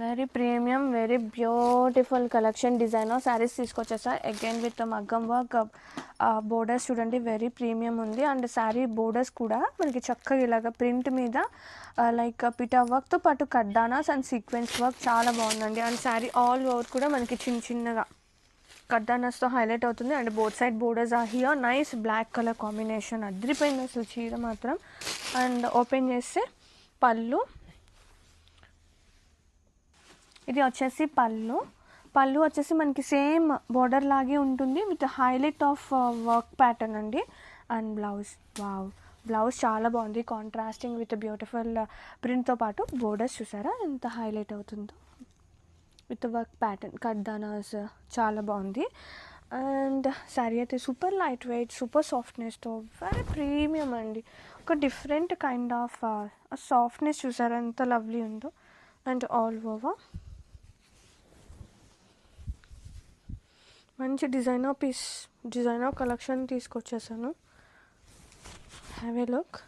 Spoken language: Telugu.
Very premium, very beautiful collection designer saris తీసుకొచ్చేసా. అగైన్ విత్ మగ్గం వర్క్ బోర్డర్స్ చూడండి, వెరీ ప్రీమియం ఉంది. అండ్ శారీ బోర్డర్స్ కూడా మనకి చక్కగా ఇలాగ ప్రింట్ మీద లైక్ పిటా వర్క్తో పాటు కడ్డానాస్ అండ్ సీక్వెన్స్ వర్క్ చాలా బాగుందండి. అండ్ శారీ ఆల్ ఓవర్ కూడా మనకి చిన్నగా కడ్డానాస్తో హైలైట్ అవుతుంది. అండ్ బోత్ సైడ్ బోర్డర్స్ ఆ here. Nice black colour combination, అదిరిపోయింది అసలు చీర మాత్రం. అండ్ ఓపెన్ చేస్తే పళ్ళు, ఇది వచ్చేసి పళ్ళు వచ్చేసి మనకి సేమ్ బోర్డర్ లాగే ఉంటుంది with highlight of work pattern అండి. అండ్ బ్లౌజ్ చాలా బాగుంది, కాంట్రాస్టింగ్ విత్ బ్యూటిఫుల్ ప్రింట్తో పాటు బోర్డర్స్ చూసారా ఎంత హైలైట్ అవుతుందో విత్ వర్క్ ప్యాటర్న్ కడ్దానాస్, చాలా బాగుంది. అండ్ శారీ అయితే సూపర్ లైట్ వెయిట్, సూపర్ సాఫ్ట్నెస్తో వెరీ ప్రీమియం అండి. ఒక డిఫరెంట్ కైండ్ ఆఫ్ సాఫ్ట్నెస్ చూసారా ఎంత లవ్లీ ఉందో. అండ్ ఆల్ ఓవర్ మంచి డిజైనర్ కలెక్షన్ తీసుకొచ్చేసాను. Have a look.